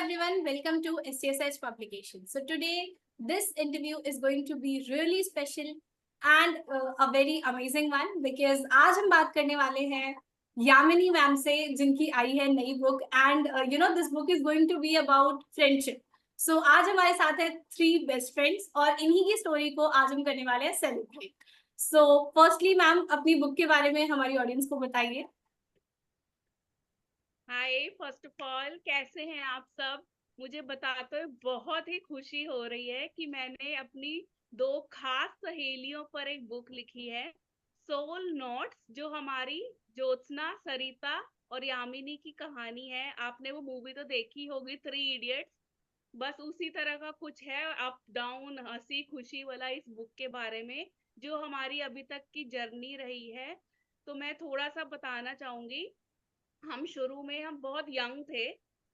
everyone, welcome to SCSH Publication. So today, this interview is going to be really special and a very amazing one because आज हम बात करने वाले हैं Yamini ma'am से जिनकी आई है नई book and this book is going to be about friendship. So आज हमारे साथ है 3 बेस्ट फ्रेंड्स और इन्हीं की स्टोरी को आज हम करने वाले हैं सेलिब्रेट. सो फर्स्टली मैम अपनी बुक के बारे में हमारी ऑडियंस को बताइए. हाय, फर्स्ट ऑफ ऑल कैसे हैं आप सब. मुझे बताते हुए बहुत ही खुशी हो रही है कि मैंने अपनी 2 खास सहेलियों पर एक बुक लिखी है, सोल नोट्स, जो हमारी ज्योत्सना, सरिता और यामिनी की कहानी है. आपने वो मूवी तो देखी होगी, 3 इडियट्स. बस उसी तरह का कुछ है, अप डाउन, हंसी खुशी वाला इस बुक के बारे में, जो हमारी अभी तक की जर्नी रही है. तो मैं थोड़ा सा बताना चाहूंगी. हम शुरू में हम बहुत यंग थे.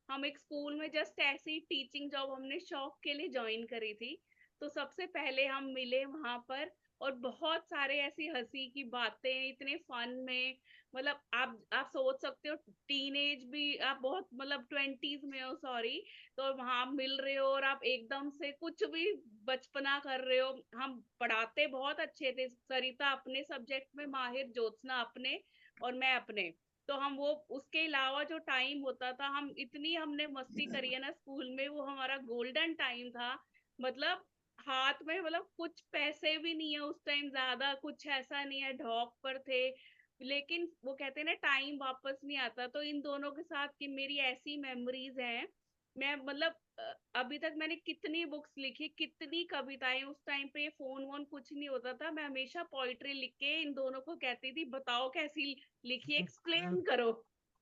हम एक स्कूल में जस्ट ऐसी टीचिंग जॉब हमने शौक के लिए ज्वाइन करी थी. तो सबसे पहले हम मिले वहां पर, और बहुत सारे ऐसी हंसी की बातें, इतने फन में. मतलब आप सोच सकते हो, टीनेज भी आप बहुत, मतलब 20s में हो, सॉरी. तो वहां आप मिल रहे हो और आप एकदम से कुछ भी बचपना कर रहे हो. हम पढ़ाते बहुत अच्छे थे, सरिता अपने सब्जेक्ट में माहिर, ज्योत्सना अपने, और मैं अपने. तो हम वो, उसके अलावा जो टाइम होता था, हमने मस्ती करी है ना स्कूल में, वो हमारा गोल्डन टाइम था. मतलब हाथ में, मतलब कुछ पैसे भी नहीं है उस टाइम, ज्यादा कुछ ऐसा नहीं है, ढॉक पर थे. लेकिन वो कहते हैं ना, टाइम वापस नहीं आता. तो इन दोनों के साथ की मेरी ऐसी मेमोरीज हैं. मैं मतलब अभी तक मैंने कितनी बुक्स लिखी, कितनी कविताएं. उस टाइम पे फोन वोन कुछ नहीं होता था. मैं हमेशा पोइट्री लिख के इन दोनों को कहती थी, बताओ कैसी लिखी, एक्सप्लेन करो.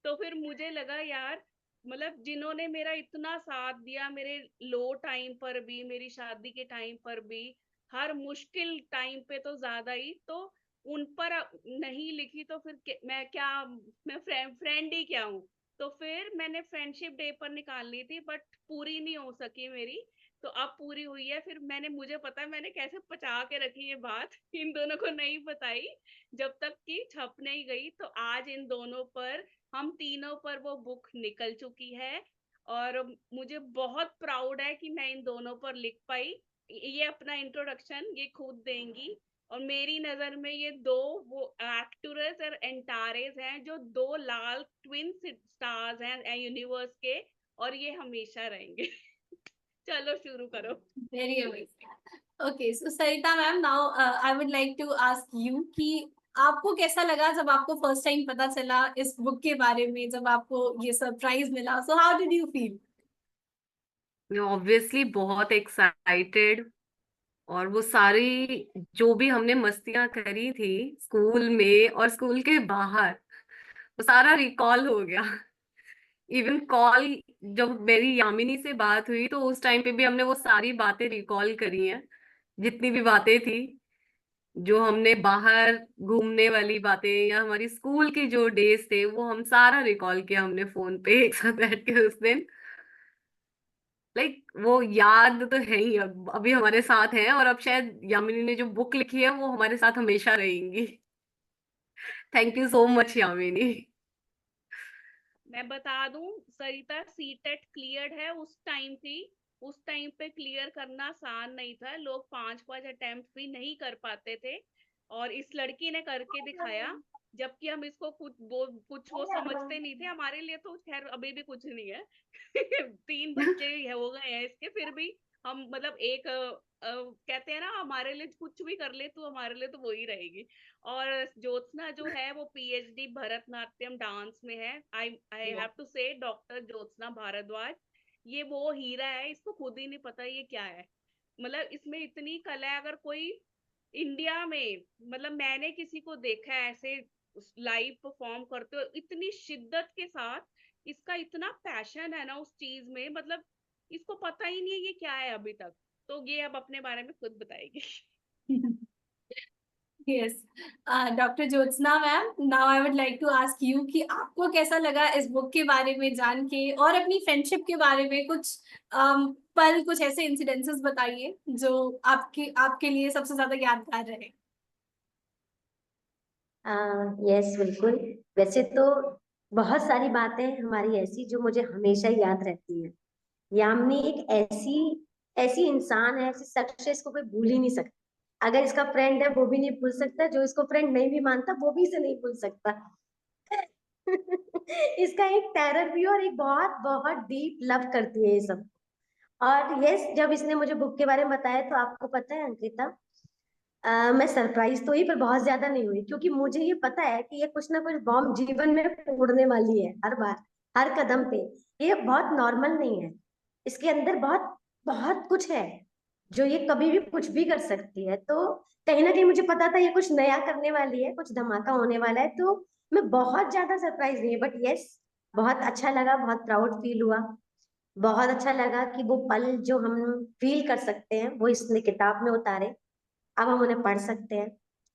तो फिर मुझे लगा यार, मतलब जिन्होंने मेरा इतना साथ दिया, मेरे लो टाइम पर भी, मेरी शादी के टाइम पर भी, हर मुश्किल टाइम पे तो ज्यादा ही, तो उन पर नहीं लिखी तो फिर मैं क्या, मैं फ्रेंड ही क्या हूँ. तो फिर मैंने फ्रेंडशिप डे पर निकाल ली थी, बट पूरी नहीं हो सकी मेरी. तो अब पूरी हुई है. फिर मुझे पता है मैंने कैसे पचा के रखी ये बात, इन दोनों को नहीं बताई जब तक कि छप नहीं गई. तो आज इन दोनों पर, हम तीनों पर वो बुक निकल चुकी है. और मुझे बहुत प्राउड है कि मैं इन दोनों पर लिख पाई. ये अपना इंट्रोडक्शन ये खुद देंगी. और मेरी नजर में ये 2 वो एक्टर्स और एंटारेस हैं, जो 2 लाल ट्विन स्टार्स हैं यूनिवर्स के, और ये हमेशा रहेंगे. चलो शुरू करो. Very amazing. Okay, so Sarita ma'am, now I would like to ask you कि आपको कैसा लगा जब आपको फर्स्ट टाइम पता चला इस बुक के बारे में, जब आपको ये सरप्राइज मिला. So how did you feel? Obviously बहुत एक्साइटेड. और वो सारी जो भी हमने मस्तियां करी थी स्कूल में और स्कूल के बाहर, वो सारा रिकॉल हो गया. इवन कॉल, जब मेरी यामिनी से बात हुई तो उस टाइम पे भी हमने वो सारी बातें रिकॉल करी हैं. जितनी भी बातें थी, जो हमने बाहर घूमने वाली बातें या हमारी स्कूल की जो डेज थे, वो हम सारा रिकॉल किया हमने फोन पे एक साथ बैठ के उस दिन. वो याद तो है ही, अब अभी हमारे साथ है, और अब शायद यामिनी ने जो बुक लिखी है वो हमारे साथ हमेशा रहेंगी. Thank you so much Yamini. मैं बता दूं, सरिता सीटेट क्लियर है उस टाइम थी. उस टाइम पे क्लियर करना आसान नहीं था, लोग 5 अटेम्प्ट भी नहीं कर पाते थे. और इस लड़की ने करके दिखाया. जबकि हम इसको कुछ वो समझते नहीं थे. हमारे लिए तो खैर अभी भी कुछ नहीं है. 3 बच्चे हो गए हैं इसके, फिर भी हम, मतलब एक कहते हैं ना, हमारे लिए कुछ भी कर ले तो हमारे लिए तो वो ही रहेगी. और ज्योत्सना जो है, वो पीएचडी भरतनाट्यम डांस में है. आई आई हैव टू से, डॉक्टर ज्योत्सना भारद्वाज. ये वो हीरा है, इसको खुद ही नहीं पता ये क्या है. मतलब इसमें इतनी कला है. अगर कोई इंडिया में, मतलब मैंने किसी को देखा है ऐसे लाइव परफॉर्म करते हो इतनी शिद्दत के साथ, इसका इतना पैशन है ना उस चीज में, मतलब इसको पता ही नहीं है ये क्या है अभी तक. तो ये अब अपने बारे में खुद बताएगी. Yes, doctor Jyotsna ma'am, now I would like to ask you कि आपको कैसा लगा इस बुक के बारे में जान के और अपनी फ्रेंडशिप के बारे में कुछ पल, कुछ ऐसे इंसिडेंसेस बताइए जो आपके आपके लिए सबसे ज्यादा यादगार रहे. यस, बिल्कुल. वैसे तो बहुत सारी बातें हमारी ऐसी जो मुझे हमेशा याद रहती हैं. यामिनी एक ऐसी ऐसी इंसान है, ऐसी शख्स है, इसको कोई भूल ही नहीं सकता। अगर इसका फ्रेंड है वो भी नहीं भूल सकता, जो इसको फ्रेंड नहीं भी मानता वो भी इसे नहीं भूल सकता। इसका एक टेरर भी है और एक बहुत बहुत डीप लव करती है ये सब। और यस, जब इसने मुझे बुक के बारे में बताया तो आपको पता है अंकिता, मैं सरप्राइज तो हुई पर बहुत ज्यादा नहीं हुई, क्योंकि मुझे ये पता है कि ये कुछ ना कुछ बॉम्ब जीवन में फोड़ने वाली है हर बार, हर कदम पे। ये बहुत नॉर्मल नहीं है, इसके अंदर बहुत बहुत कुछ है, जो ये कभी भी कुछ भी कर सकती है। तो कहीं ना कहीं मुझे पता था ये कुछ नया करने वाली है, कुछ धमाका होने वाला है, तो मैं बहुत ज्यादा सरप्राइज नहीं है। बट यस, बहुत अच्छा लगा, बहुत प्राउड फील हुआ। बहुत अच्छा लगा कि वो पल जो हम फील कर सकते हैं वो इसने किताब में उतारे। अब हम उन्हें पढ़ सकते हैं,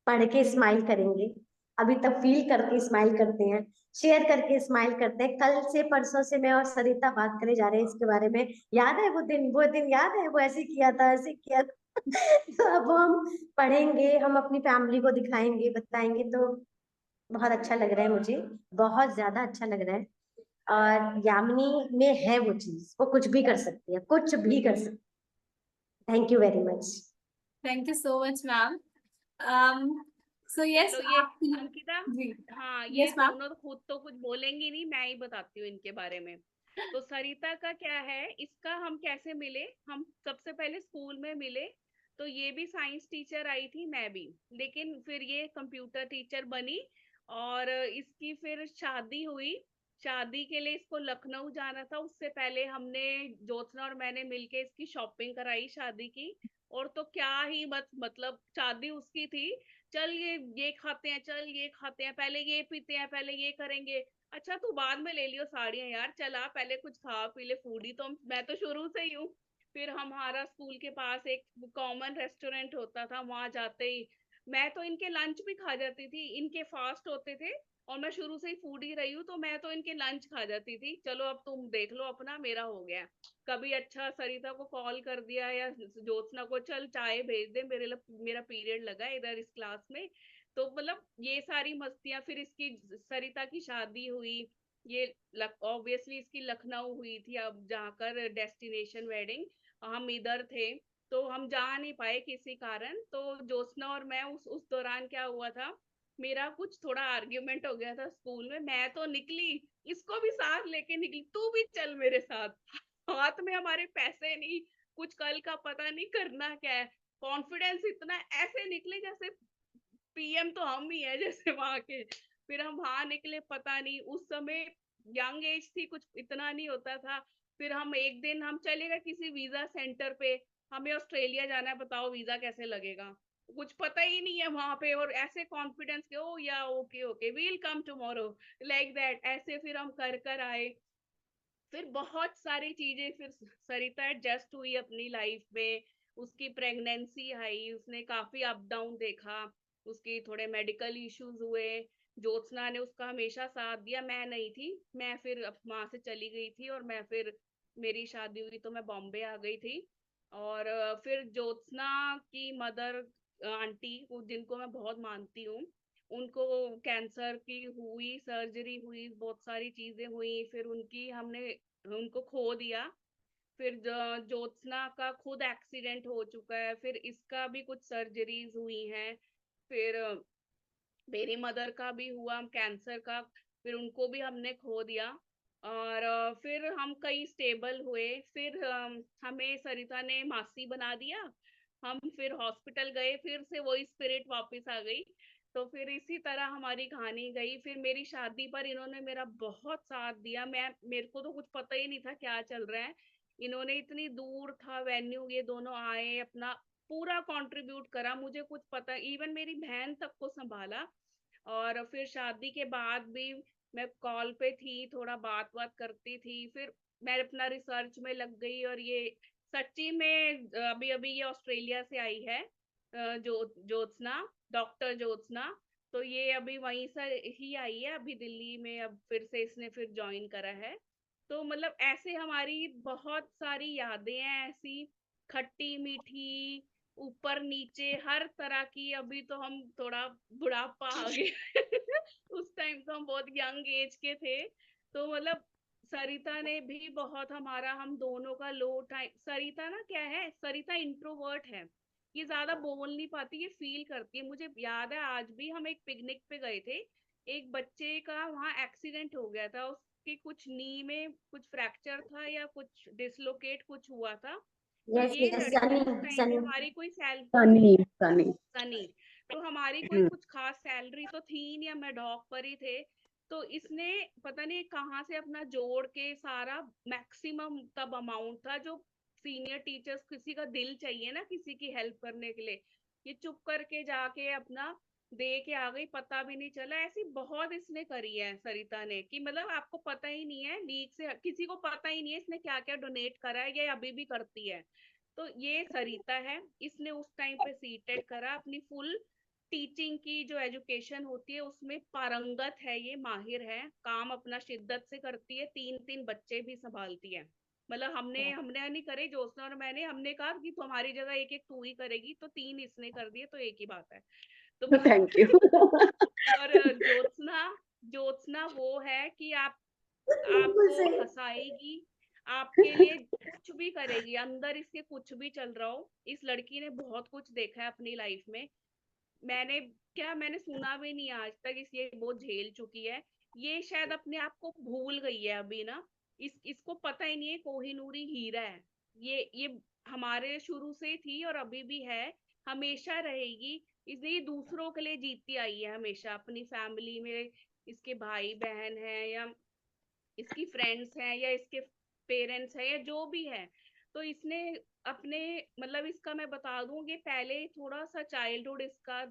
पढ़ के स्माइल करेंगे। अभी तक फील करके स्माइल करते हैं, शेयर करके स्माइल करते हैं। कल से परसों से मैं और सरिता बात करे जा रहे हैं इसके बारे में। याद है वो दिन याद है, वो ऐसे किया था, ऐसे किया था। तो अब हम पढ़ेंगे, हम अपनी फैमिली को दिखाएंगे, बताएंगे। तो बहुत अच्छा लग रहा है मुझे, बहुत ज्यादा अच्छा लग रहा है। और यामिनी में है वो चीज, वो कुछ भी कर सकती है, कुछ भी कर सकती है। Thank you very much. Thank you so much ma'am. So yes तो ये आप अंकिता, जी हाँ, ये यस मैम। दोनों तो खुद तो कुछ बोलेंगी नहीं, मैं ही बताती हूँ इनके बारे में। तो सरिता का क्या है, इसका हम कैसे मिले, हम सबसे पहले स्कूल में मिले। तो ये भी साइंस टीचर आई थी, मैं भी, लेकिन फिर ये कंप्यूटर टीचर बनी। और इसकी फिर शादी हुई। शादी के लिए इसको लखनऊ जाना था, उससे पहले हमने, ज्योत्सना और मैंने मिलके इसकी शॉपिंग कराई शादी की। और तो क्या ही मतलब शादी उसकी थी, चल ये खाते हैं, चल ये खाते हैं, पहले ये पीते हैं, पहले ये करेंगे। अच्छा तू बाद में ले लियो साड़ियां यार, चला पहले कुछ खा पी ले, फूडी तो मैं तो शुरू से ही हूँ। फिर हमारा स्कूल के पास एक कॉमन रेस्टोरेंट होता था, वहां जाते ही मैं तो इनके लंच भी खा जाती थी, इनके फास्ट होते थे। और मैं शुरू से ही फूडी रही हूँ, तो मैं तो इनके लंच खा जाती थी। चलो अब तुम देख लो अपना, मेरा हो गया। कभी अच्छा सरिता को कॉल कर दिया या ज्योत्सना को, चल चाय भेज दे, मेरा पीरियड लगा है इधर इस क्लास में। तो मतलब ये सारी मस्तियां, फिर इसकी सरिता की शादी हुई। ये ऑब्वियसली इसकी लखनऊ हुई थी, अब जाकर डेस्टिनेशन वेडिंग, हम इधर थे। तो हम जा नहीं पाए किसी कारण। तो ज्योत्सना और मैं उस दौरान क्या हुआ था, मेरा कुछ थोड़ा आर्ग्यूमेंट हो गया था स्कूल में। मैं तो निकली, इसको भी साथ लेके निकली, तू भी चल मेरे साथ। हाथ में हमारे पैसे नहीं, कुछ कल का पता नहीं करना क्या है। कॉन्फिडेंस इतना, ऐसे निकले जैसे पीएम तो हम ही है जैसे वहां के। फिर हम वहां निकले, पता नहीं उस समय यंग एज थी, कुछ इतना नहीं होता था। फिर हम एक दिन हम चले गए किसी वीजा सेंटर पे, हमें ऑस्ट्रेलिया जाना है, बताओ वीजा कैसे लगेगा, कुछ पता ही नहीं है वहां पे। और ऐसे कॉन्फिडेंस के, oh yeah okay okay we'll come tomorrow, like that, ऐसे फिर हम कर आए। फिर बहुत सारी चीजें, फिर सरिता एडजस्ट हुई अपनी लाइफ में। उसकी प्रेगनेंसी आई, उसने काफी अप डाउन देखा, उसके थोड़े मेडिकल इश्यूज हुए। ज्योत्सना ने उसका हमेशा साथ दिया, मैं नहीं थी, मैं फिर वहां से चली गई थी। और मैं फिर, मेरी शादी हुई तो मैं बॉम्बे आ गई थी। और फिर ज्योत्सना की मदर आंटी, जिनको मैं बहुत मानती हूँ, उनको कैंसर की हुई, सर्जरी हुई, बहुत सारी चीजें हुई, फिर उनकी हमने उनको खो दिया। फिर ज्योत्सना का खुद एक्सीडेंट हो चुका है, फिर इसका भी कुछ सर्जरीज हुई हैं। फिर मेरी मदर का भी हुआ कैंसर का, फिर उनको भी हमने खो दिया। और फिर हम कई स्टेबल हुए। फिर हमें सरिता ने मासी बना दिया। हम फिर हॉस्पिटल गए, फिर से वही स्पिरिट वापस आ गई। तो फिर इसी तरह हमारी कहानी गई। फिर मेरी शादी पर इन्होंने मेरा बहुत साथ दिया, मेरे को तो कुछ पता ही नहीं था क्या चल रहा है। इन्होंने, इतनी दूर था वेन्यू, ये दोनों आए, अपना पूरा कंट्रीब्यूट करा, मुझे कुछ पता, इवन मेरी बहन तक को संभाला। और फिर शादी के बाद भी मैं कॉल पे थी, थोड़ा बात बात करती थी। फिर मैं अपना रिसर्च में लग गई। और ये सच्ची में अभी अभी ये ऑस्ट्रेलिया से आई है, जो ज्योत्सना, डॉक्टर ज्योत्सना। तो ये अभी वहीं से ही आई है, अभी दिल्ली में अब फिर से इसने फिर ज्वाइन करा है। तो मतलब ऐसे हमारी बहुत सारी यादें हैं, ऐसी खट्टी मीठी, ऊपर नीचे हर तरह की। अभी तो हम थोड़ा बुढ़ापा आ गया। उस टाइम तो हम बहुत यंग एज के थे। तो मतलब सरिता ने भी बहुत हमारा, हम दोनों का लो टाइम, सरिता ना क्या है, सरिता इंट्रोवर्ट है, ये ज्यादा बोल नहीं पाती, ये फील करती है। मुझे याद है आज भी हम एक पिकनिक पे गए थे, एक बच्चे का वहाँ एक्सीडेंट हो गया था, उसके कुछ नी में कुछ फ्रैक्चर था या कुछ डिसलोकेट कुछ हुआ था। तो यस ये यस, लड़की सनी उस टाइम पे सनी। हमारी कोई सैल सनी सनी। सनी, तो हमारी कोई हम्म। कुछ खास सैलरी तो थी नहीं, हम डॉग पर ही थे। तो इसने पता नहीं कहाँ से अपना जोड़ के सारा मैक्सिमम तब अमाउंट था जो सीनियर टीचर्स, किसी का दिल चाहिए ना किसी की हेल्प करने के लिए, ये चुप करके जाके अपना दे के आ गई, पता भी नहीं चला। ऐसी बहुत इसने करी है सरिता ने कि मतलब आपको पता ही नहीं है, लीक से किसी को पता ही नहीं है इसने क्या क्या डोनेट करा है, ये अभी भी करती है। तो ये सरिता है, इसने उस टाइम पे सीटेड करा, अपनी फुल टीचिंग की जो एजुकेशन होती है उसमें पारंगत है, ये माहिर है, काम अपना शिद्दत से करती है, 3-3 बच्चे भी संभालती है। मतलब हमने हमने नहीं करे, ज्योत्सना और मैंने, हमने कहा कि तुम्हारी जगह एक एक तू ही करेगी, तो 3 इसने कर दिए, तो एक ही बात है। तो थैंक यू। और ज्योत्सना, ज्योत्सना वो है कि बिल्कुल आपको सही। हंसाएगी, आपके लिए कुछ भी करेगी, अंदर इसके कुछ भी चल रहा हो। इस लड़की ने बहुत कुछ देखा है अपनी लाइफ में, मैंने मैंने सुना भी नहीं आज तक, इस ये बहुत झेल चुकी है। ये शायद अपने आप को भूल गई है अभी ना, इसको पता ही नहीं है कोहिनूरी हीरा है। ये हमारे शुरू से थी और अभी भी है, हमेशा रहेगी। इसलिए दूसरों के लिए जीतती आई है हमेशा, अपनी फैमिली में इसके भाई बहन है या इसकी फ्रेंड्स हैं या इसके पेरेंट्स हैं या जो भी है। तो इसने अपने, मतलब इसका मैं बता दूं कि पहले थोड़ा सा चाइल्डहुड इसका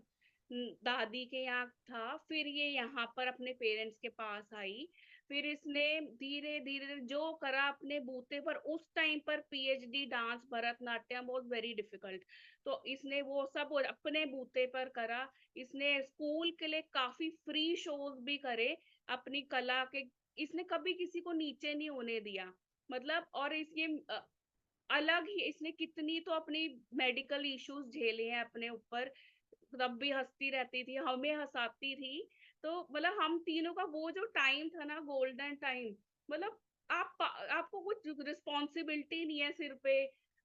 दादी के यहाँ था, फिर ये यहाँ पर अपने पेरेंट्स के पास आई, फिर इसने धीरे धीरे जो करा अपने बूते पर, उस टाइम पर PhD dance Bharatanatyam was very difficult, तो इसने वो सब अपने बूते पर करा। इसने स्कूल के लिए काफी फ्री शोज भी करे अपनी कला के, इसने कभी किसी को नीचे नहीं होने दिया, मतलब। और इसके अलग ही इसने कितनी तो अपनी मेडिकल इश्यूज झेले हैं अपने ऊपर, तब भी हंसती रहती थी, हमें हंसाती थी। तो मतलब हम तीनों का वो जो टाइम था ना, गोल्डन टाइम, मतलब आपको कुछ रिस्पॉन्सिबिलिटी नहीं है सिर पे,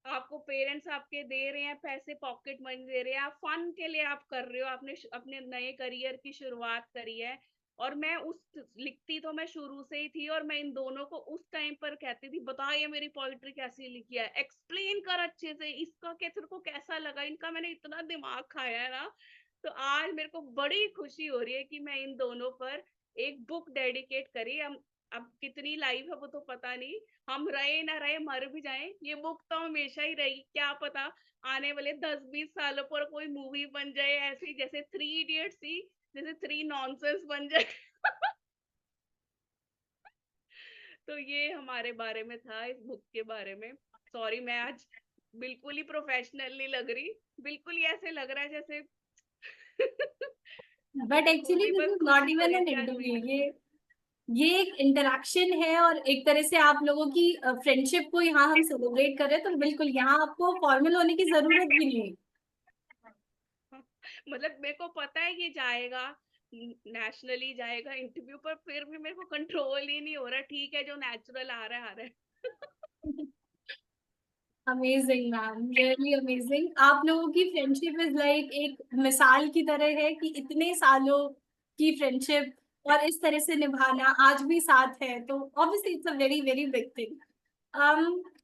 आपको पेरेंट्स आपके दे रहे हैं पैसे, पॉकेट मनी दे रहे हैं, आप फन के लिए आप कर रहे हो, आपने अपने नए करियर की शुरुआत करी है। और मैं उस लिखती तो मैं शुरू से ही थी, और मैं इन दोनों को उस टाइम पर कहती थी, बता ये मेरी पोइट्री कैसी लिखी है, एक्सप्लेन कर अच्छे से, इसका तेरे को कैसा लगा, इनका मैंने इतना दिमाग खाया है ना। तो आज मेरे को बड़ी खुशी हो रही है कि मैं इन दोनों पर एक बुक डेडिकेट करी। हम अब कितनी लाइफ है वो तो पता नहीं, हम रहे ना रहे, मर भी जाए, ये बुक तो हमेशा ही रहेगी। क्या पता आने वाले 10-20 सालों पर कोई मूवी बन जाए ऐसी, जैसे 3 इडियट्स थी, जैसे 3 नॉनसेंस बन जाए। तो ये हमारे बारे में था, इस बुक के बारे में। सॉरी, मैं आज बिल्कुल ही प्रोफेशनल नहीं लग रही, बिल्कुल ही ऐसे लग रहा है जैसे बट खुद एक्चुअली ही दिस बस इज नॉट खुशी हो इवन रही है एन कि आज इंटरव्यू, मीट। ये एक इंटरेक्शन है, और एक तरह से आप लोगों की फ्रेंडशिप को यहाँ हम सेलिब्रेट कर रहे हैं, तो बिल्कुल यहाँ आपको फॉर्मल होने की जरूरत भी नहीं है। मतलब मेरे को पता है ये जाएगा, नेशनली जाएगा इंटरव्यू पर, फिर भी मेरे को कंट्रोल ही नहीं हो रहा। ठीक है, जो नेचुरल आ रहा है आ रहा है। Amazing ma'am, really amazing. आप लोगों की फ्रेंडशिप इज लाइक एक मिसाल की तरह है कि इतने सालों की फ्रेंडशिप और इस तरह से निभाना, आज भी साथ है, तो obviously it's a very very big thing.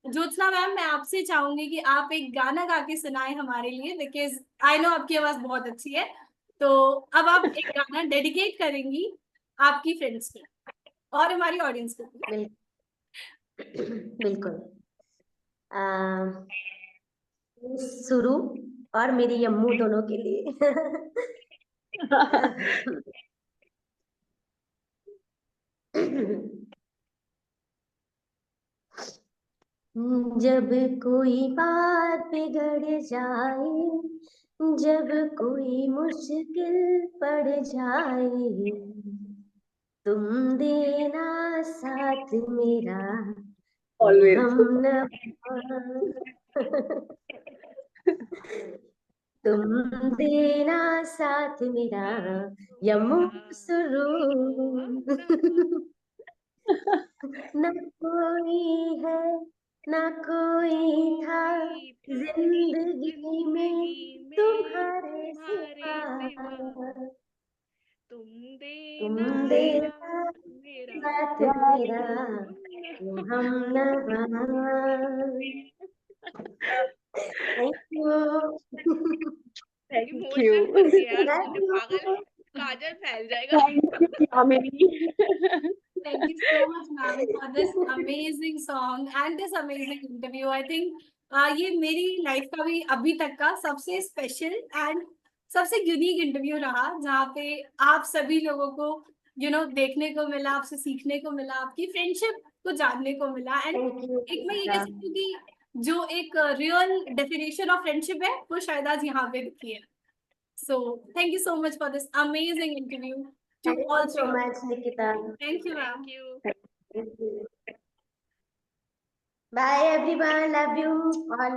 Jyotsna ma'am, मैं आपसे चाहूंगी कि आप एक गाना गा के सुनाएं हमारे लिए, बिकॉज आई नो आपकी आवाज बहुत अच्छी है। तो अब आप एक गाना डेडिकेट करेंगी आपकी फ्रेंड्स को और हमारी ऑडियंस को भी। बिल्कुल। सुरु और मेरी अम्मू दोनों के लिए। जब कोई बात बिगड़ जाए, जब कोई मुश्किल पड़ जाए, तुम देना साथ मेरा, ऑलवेज। हम न तुम देना साथ मेरा, यमु सुरू। न कोई है न कोई था जिंदगी में तुम्हारे तुम्हारे सिवा, सिवा, तुम तुम देना मेरा देना मेरा साथ मेरा वो हम thank you. Thank you. Emotional कर दिया यार लव तूने, यू। पागल, काजल फैल जाएगा। Thank you Yamini. Thank you so much, ma'am, for this amazing song and this amazing interview. I think ये मेरी लाइफ का भी अभी तक का सबसे स्पेशल एंड सबसे यूनिक इंटरव्यू रहा, जहाँ पे आप सभी लोगों को देखने को मिला, आपसे सीखने को मिला, आपकी फ्रेंडशिप को जानने को मिला। एंड थैंक यू एक मैं ये कह सकती हूँ कि जो एक रियल डेफिनेशन ऑफ फ्रेंडशिप है वो शायद आज यहाँ पे दिखी है। So thank you so much for this amazing interview too thank all you so much Nikita. Thank you ma'am. Thank you. Bye everyone, love you all.